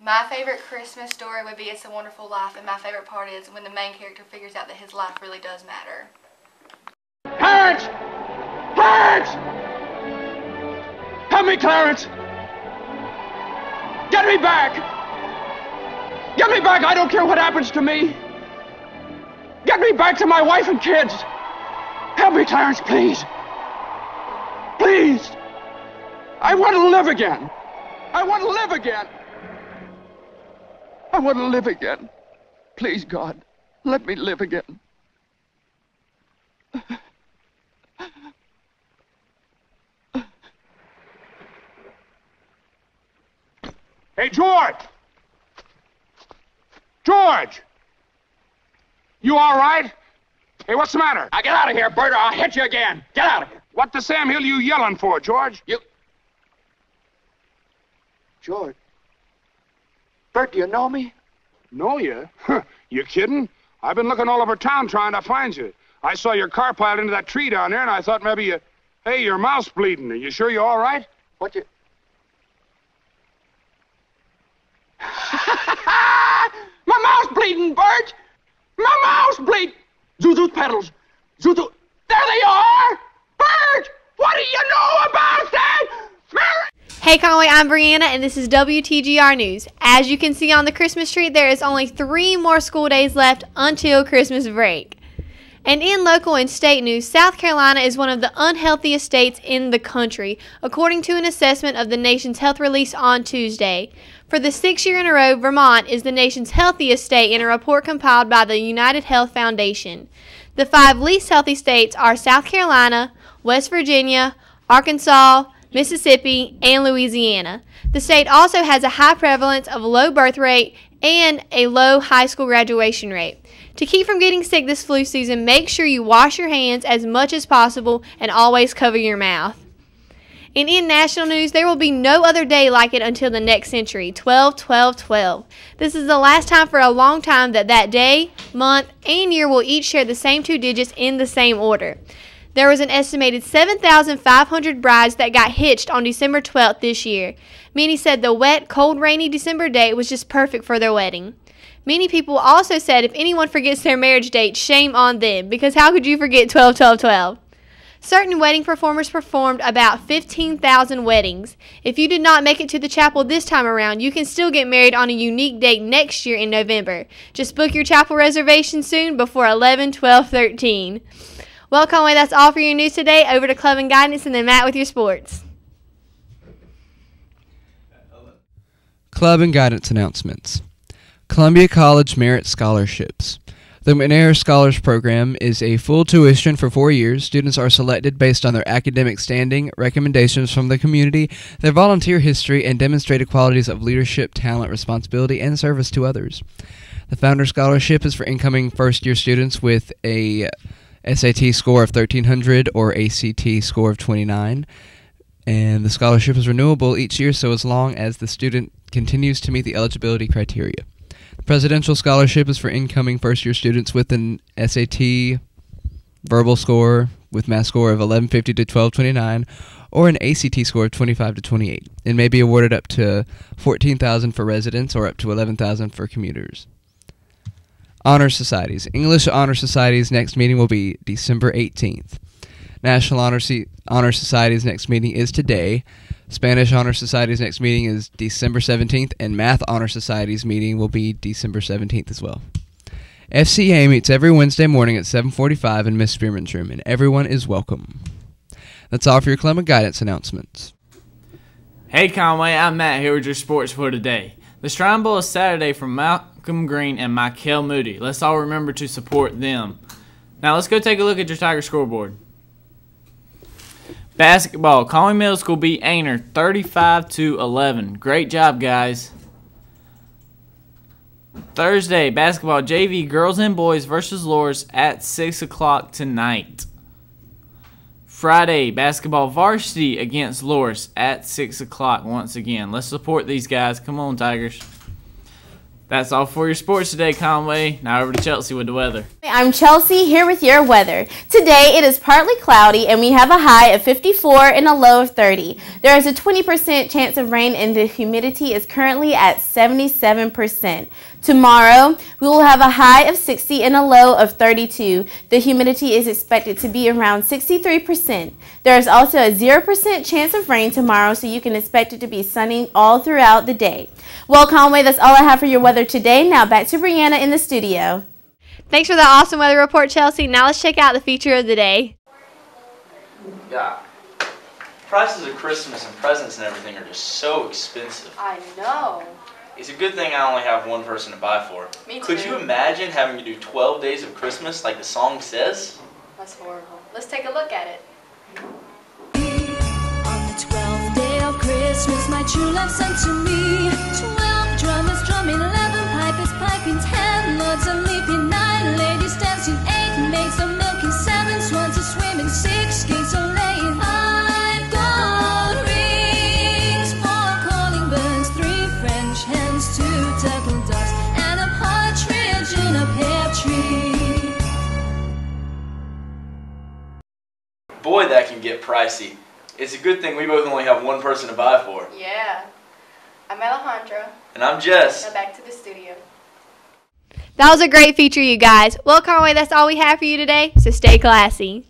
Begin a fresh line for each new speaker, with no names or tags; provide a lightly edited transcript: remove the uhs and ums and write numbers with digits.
My favorite Christmas story would be It's a Wonderful Life, and my favorite part is when the main character figures out that his life really does matter.
Clarence! Clarence! Help me, Clarence! Get me back! Get me back! I don't care what happens to me! Get me back to my wife and kids! Help me, Clarence, please! Please! I want to live again! I want to live again! I want to live again. Please, God, let me live again. Hey, George! George! You all right? Hey, what's the matter? Now get out of here, Bert, or I'll hit you again. Get out of here. What the Sam Hill you yelling for, George? George. Bert, do you know me? Know you? You kidding? I've been looking all over town trying to find you. I saw your car piled into that tree down there, and I thought maybe you... Hey, your mouth's bleeding. Are you sure you're all right? What you... My mouth's bleeding, Bert! My mouth's bleeding! Zoot pedals! Zoot... There they are! Bert! What do you know about that?
Hey Conway, I'm Brianna and this is WTGR News. As you can see on the Christmas tree, there is only 3 more school days left until Christmas break. And in local and state news, South Carolina is one of the unhealthiest states in the country, according to an assessment of the nation's health released on Tuesday. For the 6th year in a row, Vermont is the nation's healthiest state in a report compiled by the United Health Foundation. The 5 least healthy states are South Carolina, West Virginia, Arkansas, Mississippi, and Louisiana. The state also has a high prevalence of low birth rate and a low high school graduation rate. To keep from getting sick this flu season, make sure you wash your hands as much as possible and always cover your mouth. And in national news, there will be no other day like it until the next century, 12-12-12. This is the last time for a long time that day, month, and year will each share the same 2 digits in the same order. There was an estimated 7,500 brides that got hitched on December 12th this year. Many said the wet, cold, rainy December date was just perfect for their wedding. Many people also said if anyone forgets their marriage date, shame on them, because how could you forget 12-12-12? Certain wedding performers performed about 15,000 weddings. If you did not make it to the chapel this time around, you can still get married on a unique date next year in November. Just book your chapel reservation soon before 11-12-13. Well, Conway, that's all for your news today. Over to Club and Guidance, and then Matt with your sports.
Club and Guidance announcements. Columbia College Merit Scholarships. The McNair Scholars Program is a full tuition for 4 years. Students are selected based on their academic standing, recommendations from the community, their volunteer history, and demonstrated qualities of leadership, talent, responsibility, and service to others. The Founder Scholarship is for incoming first-year students with a SAT score of 1300 or ACT score of 29, and the scholarship is renewable each year so as long as the student continues to meet the eligibility criteria. The Presidential Scholarship is for incoming first-year students with an SAT verbal score with math score of 1150 to 1229 or an ACT score of 25 to 28. It may be awarded up to $14,000 for residents or up to $11,000 for commuters. Honor Societies. English Honor Society's next meeting will be December 18th. National Honor Society's next meeting is today. Spanish Honor Society's next meeting is December 17th, and Math Honor Society's meeting will be December 17th as well. FCA meets every Wednesday morning at 7:45 in Miss Spearman's room, and everyone is welcome. That's all for your Clement Guidance announcements.
Hey Conway, I'm Matt here with your sports for today. The Shrine Bowl is Saturday from Malcolm Green and Michael Moody. Let's all remember to support them. Now let's go take a look at your Tiger scoreboard. Basketball, Conway Middle School beat Ainer 35-11. Great job, guys. Thursday, basketball JV girls and boys versus Loras at 6 o'clock tonight. Friday, basketball varsity against Loras at 6 o'clock once again. Let's support these guys. Come on, Tigers. That's all for your sports today, Conway. Now over to Chelsea with the weather.
I'm Chelsea here with your weather. Today it is partly cloudy and we have a high of 54 and a low of 30. There is a 20% chance of rain and the humidity is currently at 77%. Tomorrow we will have a high of 60 and a low of 32. The humidity is expected to be around 63%. There is also a 0% chance of rain tomorrow, so you can expect it to be sunny all throughout the day. Well, Conway, that's all I have for your weather today. Now back to Brianna in the studio.
Thanks for the awesome weather report, Chelsea. Now let's check out the feature of the day.
Yeah. Prices of Christmas and presents and everything are just so expensive.
I know.
It's a good thing I only have one person to buy for.
Me
Could
too.
you imagine having to do 12 days of Christmas like the song says?
That's horrible. Let's take a look at it.
On the 12th day of Christmas, my true love sent to me 12 drummers drumming, 11 pipers piping, 10 lords a leaping, 9 ladies dancing, 8 maids a milking, 7 swans a swimming, 6 geese a laying, 5 gold rings, 4 calling birds, 3 French hens, 2 turtle doves, and a partridge in a pear tree.
Boy, that can get pricey. It's a good thing we both only have one person to buy for.
Yeah. I'm Alejandra.
And I'm Jess.
Now back to the studio.
That was a great feature, you guys. Well, Conway, that's all we have for you today, so stay classy.